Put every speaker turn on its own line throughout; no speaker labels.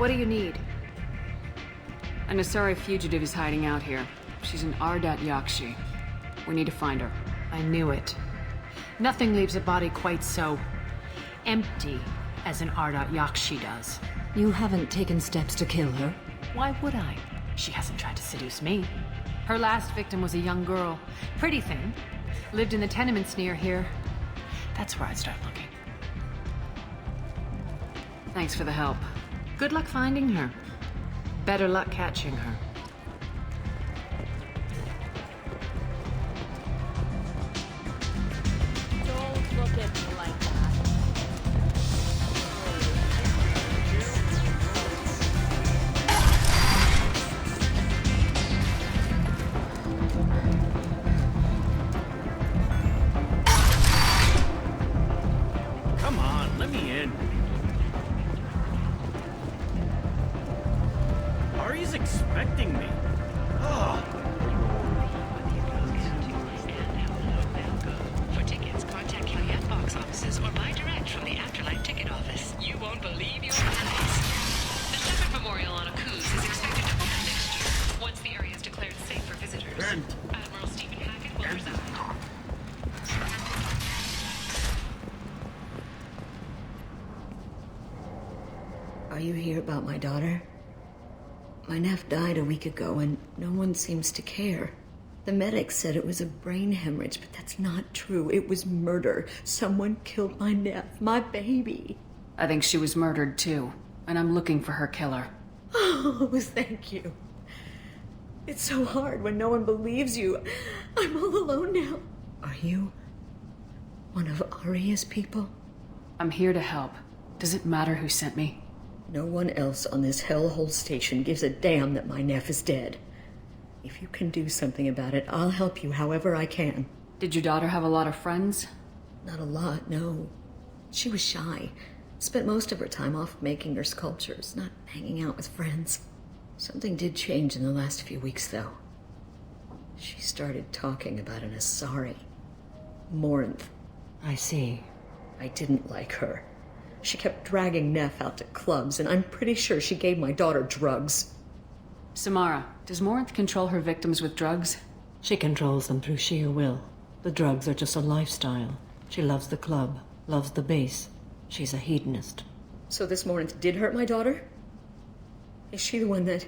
What do you need?
An Asari fugitive is hiding out here. She's an Ardat Yakshi. We need to find her.
I knew it. Nothing leaves a body quite so empty as an Ardat Yakshi does.
You haven't taken steps to kill her?
Why would I? She hasn't tried to seduce me. Her last victim was a young girl. Pretty thing. Lived in the tenements near here. That's where I'd start looking.
Thanks for the help.
Good luck finding her. Better luck catching her.
Don't look at me like that.
Come on, let me in. Ari's expecting me. Oh.
For tickets, contact Caveat box offices or buy direct from the Afterlife ticket office. You won't believe your eyes. The Shepherd Memorial on Akuz is expected to open next year, once the area is declared safe for visitors. Admiral Stephen Hackett will preside.
Are you here about my daughter? My nephew died a week ago and no one seems to care. The medics said it was a brain hemorrhage, but that's not true. It was murder. Someone killed my nephew, my baby.
I think she was murdered too, and I'm looking for her killer.
Oh, thank you. It's so hard when no one believes you. I'm all alone now. Are you one of Aria's people?
I'm here to help. Does it matter who sent me?
No one else on this hellhole station gives a damn that my nephew is dead. If you can do something about it, I'll help you however I can.
Did your daughter have a lot of friends?
Not a lot, no. She was shy. Spent most of her time off making her sculptures, not hanging out with friends. Something did change in the last few weeks, though. She started talking about an Asari. Morinth.
I see.
I didn't like her. She kept dragging Neff out to clubs, and I'm pretty sure she gave my daughter drugs.
Samara, does Morinth control her victims with drugs?
She controls them through sheer will. The drugs are just a lifestyle. She loves the club, loves the base. She's a hedonist.
So this Morinth did hurt my daughter? Is she the one that...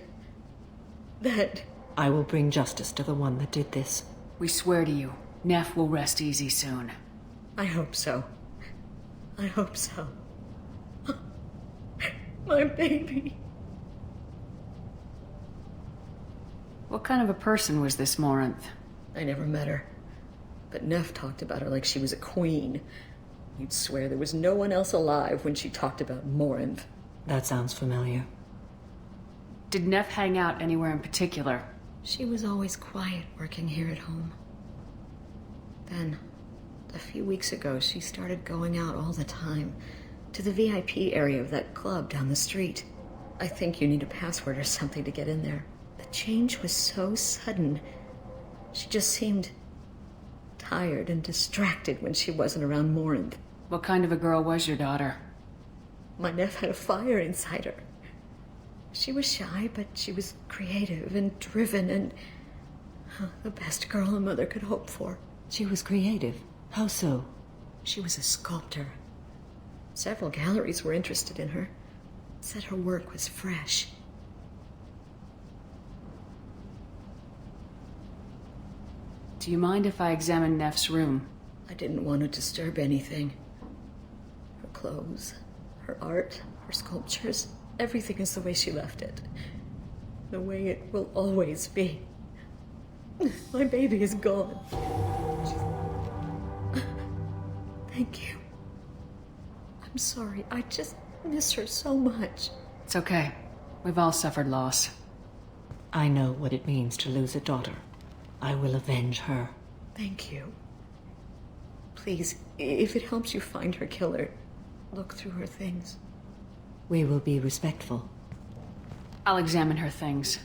I will bring justice to the one that did this.
We swear to you, Neff will rest easy soon.
I hope so. I hope so. My baby.
What kind of a person was this Morinth?
I never met her. But Neff talked about her like she was a queen. You'd swear there was no one else alive when she talked about Morinth.
That sounds familiar.
Did Neff hang out anywhere in particular?
She was always quiet working here at home. Then, a few weeks ago, she started going out all the time. To the VIP area of that club down the street. I think you need a password or something to get in there. The change was so sudden. She just seemed tired and distracted when she wasn't around Morinth.
What kind of a girl was your daughter?
My nephew had a fire inside her. She was shy, but she was creative and driven and the best girl a mother could hope for.
She was creative. How so?
She was a sculptor. Several galleries were interested in her. Said her work was fresh.
Do you mind if I examine Neff's room?
I didn't want to disturb anything. Her clothes, her art, her sculptures, everything is the way she left it. The way it will always be. My baby is gone. Thank you. I'm sorry. I just miss her so much.
It's okay. We've all suffered loss.
I know what it means to lose a daughter. I will avenge her.
Thank you. Please, if it helps you find her killer, look through her things.
We will be respectful.
I'll examine her things.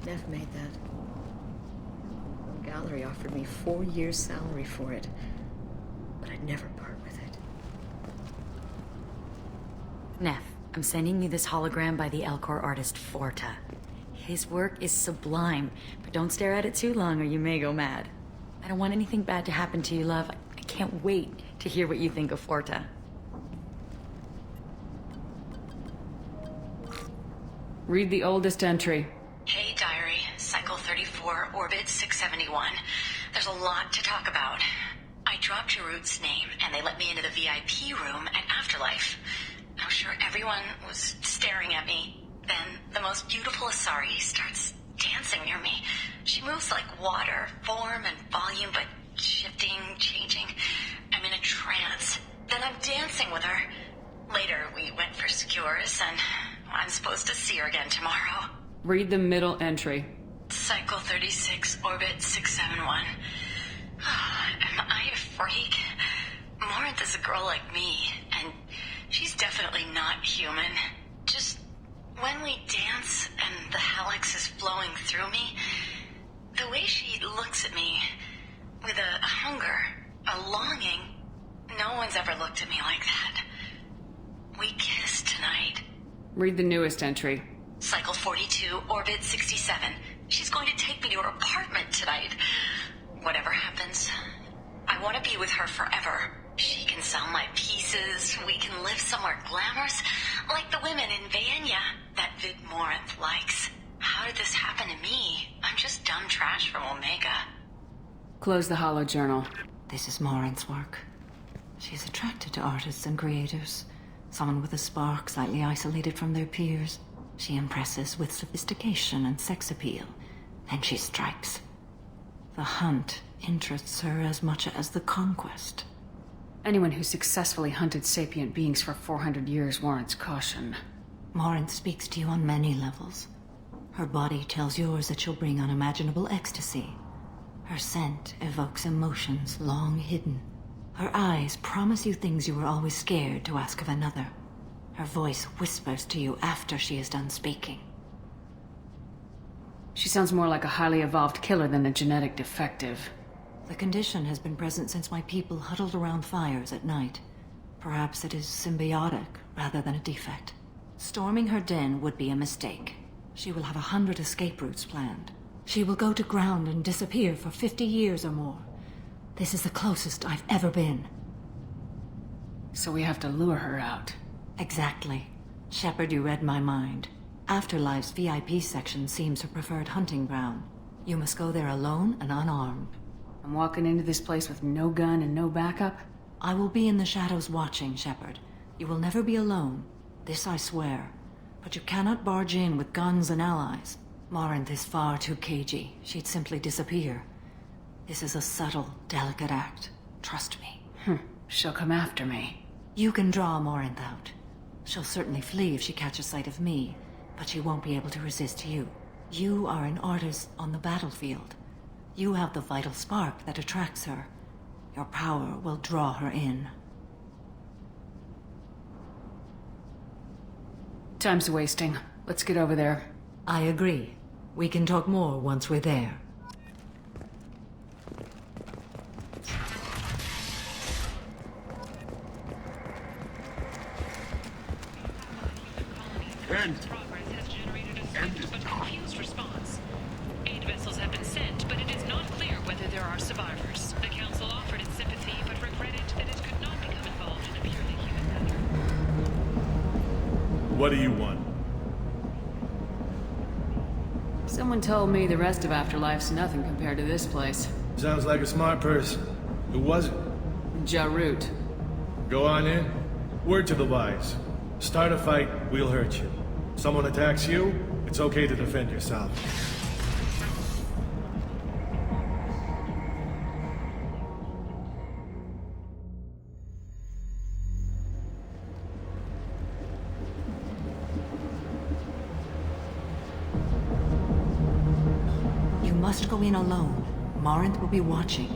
Neff made that. Valerie offered me 4 years' salary for it. But I'd never part with it.
Neff, I'm sending you this hologram by the Elcor artist Forta. His work is sublime, but don't stare at it too long or you may go mad. I don't want anything bad to happen to you, love. I can't wait to hear what you think of Forta.
Read the oldest entry.
Hey, Diary. Cycle 34, Orbit 671. There's a lot to talk about. I dropped your root's name, and they let me into the VIP room at Afterlife. I was sure everyone was staring at me. Then the most beautiful Asari starts dancing near me. She moves like water, form and volume, but shifting, changing. I'm in a trance. Then I'm dancing with her. Later, we went for skewers, and I'm supposed to see her again tomorrow.
Read the middle entry.
Cycle 36, Orbit 671. Am I a freak? Morinth is a girl like me, and she's definitely not human. Just when we dance and the Hallex is flowing through me, the way she looks at me with a hunger, a longing, no one's ever looked at me like that. We kissed tonight.
Read the newest entry.
Cycle 42, Orbit 67. She's going to take me to her apartment tonight. Whatever happens, I want to be with her forever. She can sell my pieces. We can live somewhere glamorous, like the women in Vanya that Vid Morinth likes. How did this happen to me? I'm just dumb trash from Omega.
Close the holojournal.
This is Morinth's work. She's attracted to artists and creators. Someone with a spark, slightly isolated from their peers. She impresses with sophistication and sex appeal. Then she strikes. The hunt interests her as much as the conquest.
Anyone who successfully hunted sapient beings for 400 years warrants caution.
Morinth speaks to you on many levels. Her body tells yours that she'll bring unimaginable ecstasy. Her scent evokes emotions long hidden. Her eyes promise you things you were always scared to ask of another. Her voice whispers to you after she is done speaking.
She sounds more like a highly evolved killer than a genetic defective.
The condition has been present since my people huddled around fires at night. Perhaps it is symbiotic rather than a defect. Storming her den would be a mistake. She will have 100 escape routes planned. She will go to ground and disappear for 50 years or more. This is the closest I've ever been.
So we have to lure her out.
Exactly. Shepard, you read my mind. Afterlife's VIP section seems her preferred hunting ground. You must go there alone and unarmed.
I'm walking into this place with no gun and no backup?
I will be in the shadows watching, Shepard. You will never be alone. This I swear. But you cannot barge in with guns and allies. Morinth is far too cagey. She'd simply disappear. This is a subtle, delicate act. Trust me.
She'll come after me.
You can draw Morinth out. She'll certainly flee if she catches sight of me, but she won't be able to resist you. You are an artist on the battlefield. You have the vital spark that attracts her. Your power will draw her in.
Time's wasting. Let's get over there.
I agree. We can talk more once we're there.
Progress has generated a swift but confused response. Aid vessels have been sent, but it is not clear whether there are survivors. The Council offered its sympathy, but regretted that it could not become involved in a purely human matter.
What do you want?
Someone told me the rest of Afterlife's nothing compared to this place.
Sounds like a smart person. Who was it?
Jarut.
Go on in. Word to the wise. Start a fight, we'll hurt you. Someone attacks you, it's okay to defend yourself.
You must go in alone. Morinth will be watching.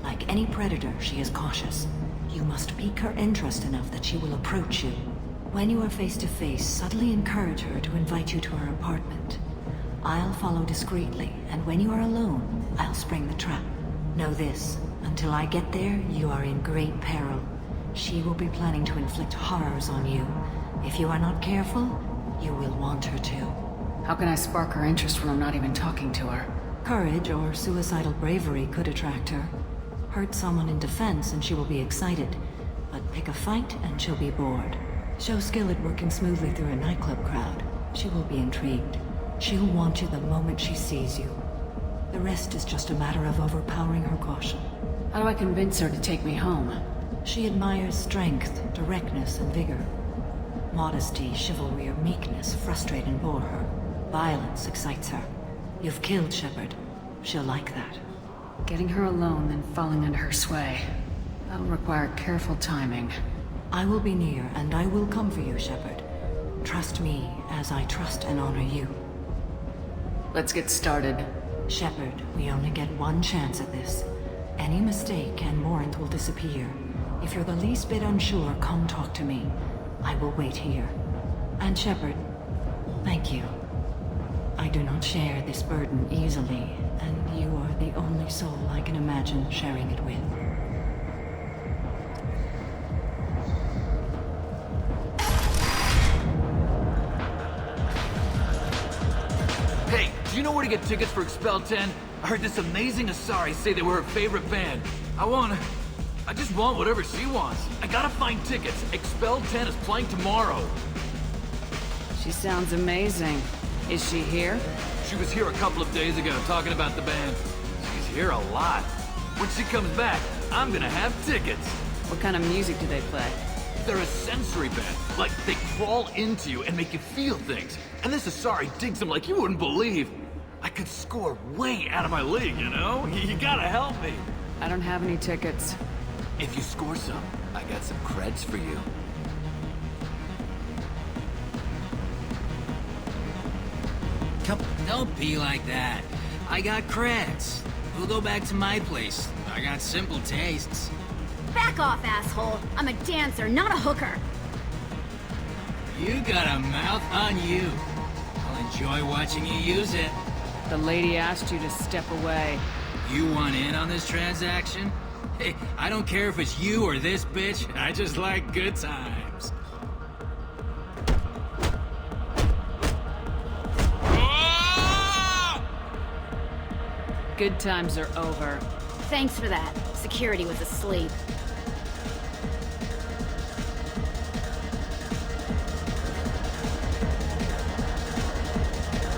Like any predator, she is cautious. You must pique her interest enough that she will approach you. When you are face to face, subtly encourage her to invite you to her apartment. I'll follow discreetly, and when you are alone, I'll spring the trap. Know this, until I get there, you are in great peril. She will be planning to inflict horrors on you. If you are not careful, you will want her to.
How can I spark her interest when I'm not even talking to her?
Courage or suicidal bravery could attract her. Hurt someone in defense and she will be excited. But pick a fight and she'll be bored. Show skill at working smoothly through a nightclub crowd. She will be intrigued. She'll want you the moment she sees you. The rest is just a matter of overpowering her caution.
How do I convince her to take me home?
She admires strength, directness, and vigor. Modesty, chivalry, or meekness frustrate and bore her. Violence excites her. You've killed Shepard. She'll like that.
Getting her alone, then falling under her sway. That'll require careful timing.
I will be near, and I will come for you, Shepard. Trust me, as I trust and honor you.
Let's get started.
Shepard, we only get one chance at this. Any mistake and Morant will disappear. If you're the least bit unsure, come talk to me. I will wait here. And Shepard, thank you. I do not share this burden easily, and you are the only soul I can imagine sharing it with.
Hey, do you know where to get tickets for Expel 10? I heard this amazing Asari say they were her favorite band. I just want whatever she wants. I gotta find tickets. Expel 10 is playing tomorrow.
She sounds amazing. Is she here?
She was here a couple of days ago talking about the band. She's here a lot. When she comes back, I'm gonna have tickets.
What kind of music do they play?
They're a sensory band. Like, they crawl into you and make you feel things. And this Asari digs them like you wouldn't believe. I could score way out of my league, you know? You gotta help me.
I don't have any tickets.
If you score some, I got some creds for you.
Don't be like that. I got creds. We'll go back to my place. I got simple tastes.
Back off, asshole. I'm a dancer, not a hooker.
You got a mouth on you. I'll enjoy watching you use it.
The lady asked you to step away.
You want in on this transaction? Hey, I don't care if it's you or this bitch. I just like good times.
Good times are over.
Thanks for that. Security was asleep.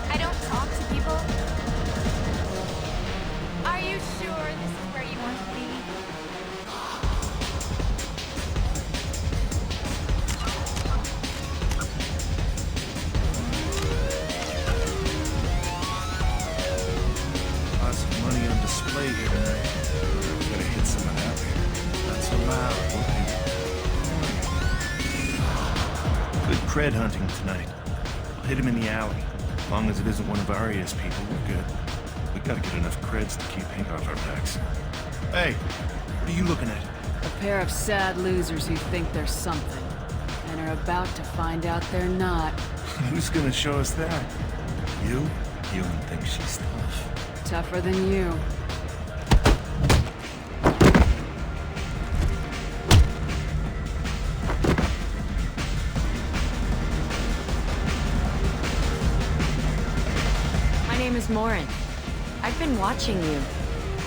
I don't talk to people. Are you sure this is where you want to be?
Lots of money on display here tonight. We gotta hit some of that. Not so loud, okay? Good cred hunting tonight. I'll hit him in the alley. As long as it isn't one of Arya's people, we're good. We gotta get enough creds to keep Hank off our backs. Hey, what are you looking at?
A pair of sad losers who think they're something, and are about to find out they're not.
Who's gonna show us that? You? You don't think she's tough.
Tougher than you.
My name is Morin. I've been watching you.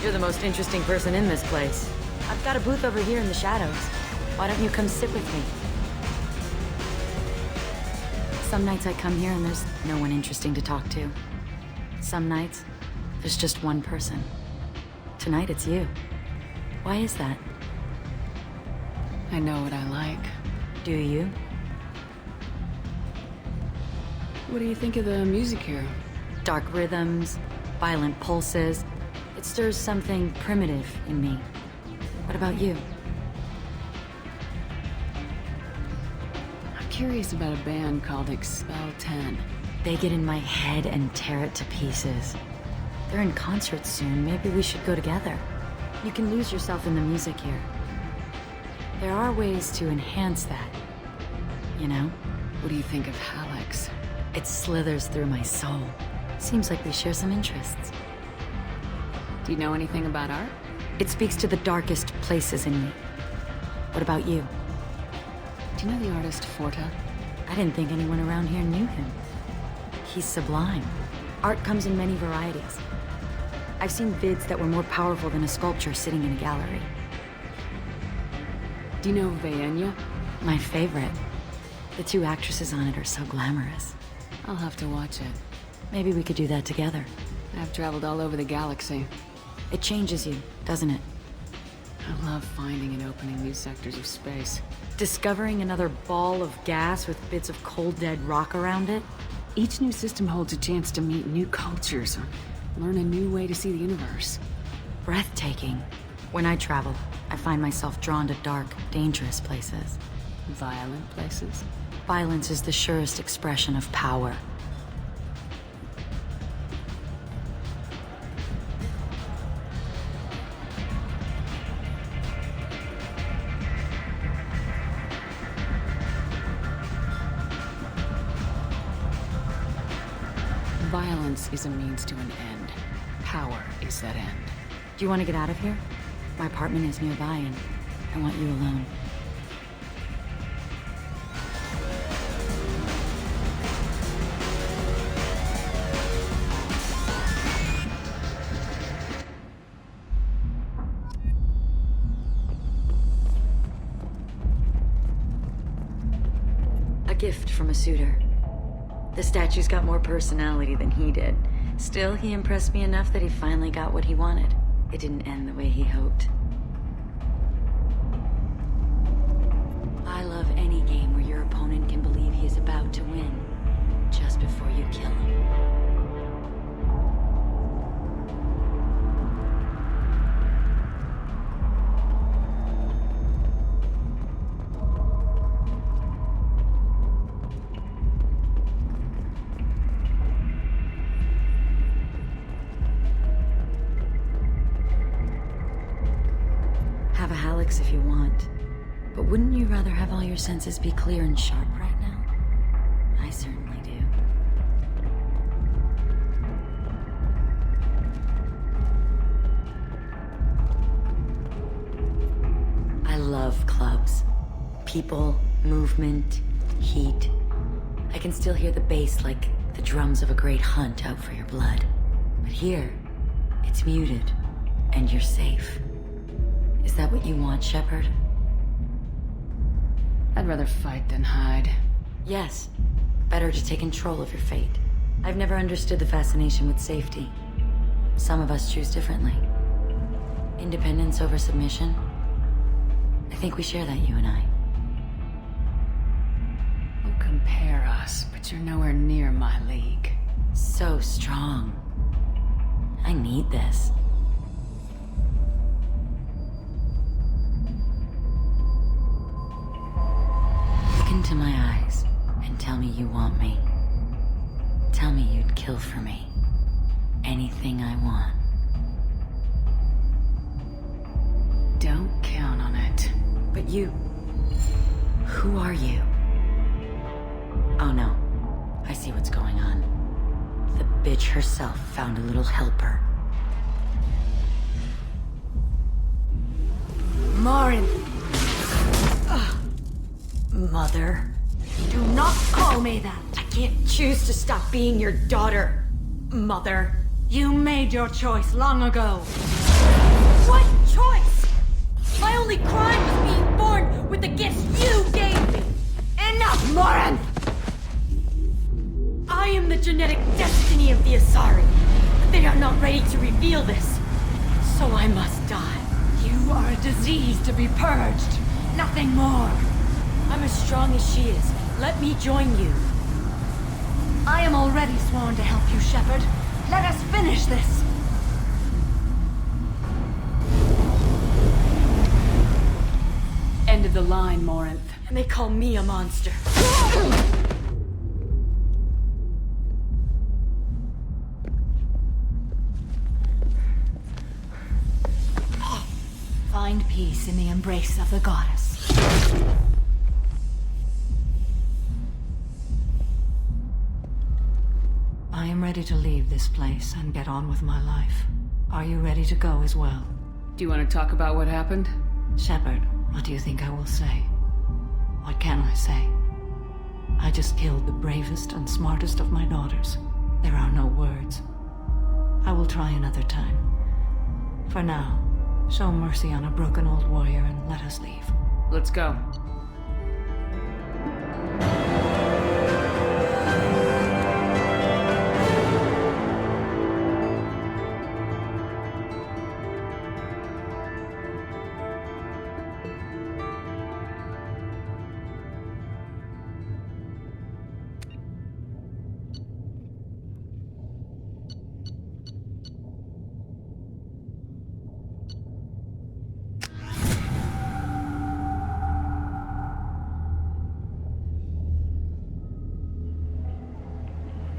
You're the most interesting person in this place. I've got a booth over here in the shadows. Why don't you come sit with me? Some nights I come here and there's no one interesting to talk to. Some nights, there's just one person. Tonight it's you. Why is that?
I know what I like.
Do you?
What do you think of the music here?
Dark rhythms, violent pulses. It stirs something primitive in me. What about you?
I'm curious about a band called Expel 10.
They get in my head and tear it to pieces. They're in concert soon. Maybe we should go together. You can lose yourself in the music here. There are ways to enhance that. You know?
What do you think of Hallex?
It slithers through my soul. Seems like we share some interests.
Do you know anything about art?
It speaks to the darkest places in me. What about you?
Do you know the artist Forta?
I didn't think anyone around here knew him. He's sublime. Art comes in many varieties. I've seen vids that were more powerful than a sculpture sitting in a gallery.
Do you know Vaenya?
My favorite. The two actresses on it are so glamorous.
I'll have to watch it.
Maybe we could do that together.
I've traveled all over the galaxy.
It changes you, doesn't it?
I love finding and opening new sectors of space.
Discovering another ball of gas with bits of cold dead rock around it?
Each new system holds a chance to meet new cultures or learn a new way to see the universe.
Breathtaking. When I travel, I find myself drawn to dark, dangerous places.
Violent places?
Violence is the surest expression of power.
Violence is a means to an end. Power is that end.
Do you want to get out of here? My apartment is nearby and I want you alone. A gift from a suitor. The statue's got more personality than he did. Still, he impressed me enough that he finally got what he wanted. It didn't end the way he hoped. I love any game where your opponent can believe he is about to win, just before you kill him. Have a Hallex if you want. But wouldn't you rather have all your senses be clear and sharp right now? I certainly do. I love clubs. People, movement, heat. I can still hear the bass like the drums of a great hunt out for your blood. But here, it's muted, and you're safe. Is that what you want, Shepard?
I'd rather fight than hide.
Yes. Better to take control of your fate. I've never understood the fascination with safety. Some of us choose differently. Independence over submission? I think we share that, you and I.
We'll compare us, but you're nowhere near my league.
So strong. I need this. Look into my eyes and tell me you want me. Tell me you'd kill for me. Anything I want.
Don't count on it.
But you... who are you? Oh no. I see what's going on. The bitch herself found a little helper.
Morin!
Mother.
Do not call me that!
I can't choose to stop being your daughter, Mother.
You made your choice long ago. What choice? My only crime was being born with the gifts you gave me. Enough, Morin! I am the genetic destiny of the Asari, but they are not ready to reveal this. So I must die. You are a disease to be purged. Nothing more. I'm as strong as she is. Let me join you. I am already sworn to help you, Shepard. Let us finish this.
End of the line, Morinth.
And they call me a monster.
Find peace in the embrace of the goddess. I am ready to leave this place and get on with my life. Are you ready to go as well?
Do you want to talk about what happened?
Shepard, what do you think I will say? What can I say? I just killed the bravest and smartest of my daughters. There are no words. I will try another time. For now, show mercy on a broken old warrior and let us leave.
Let's go.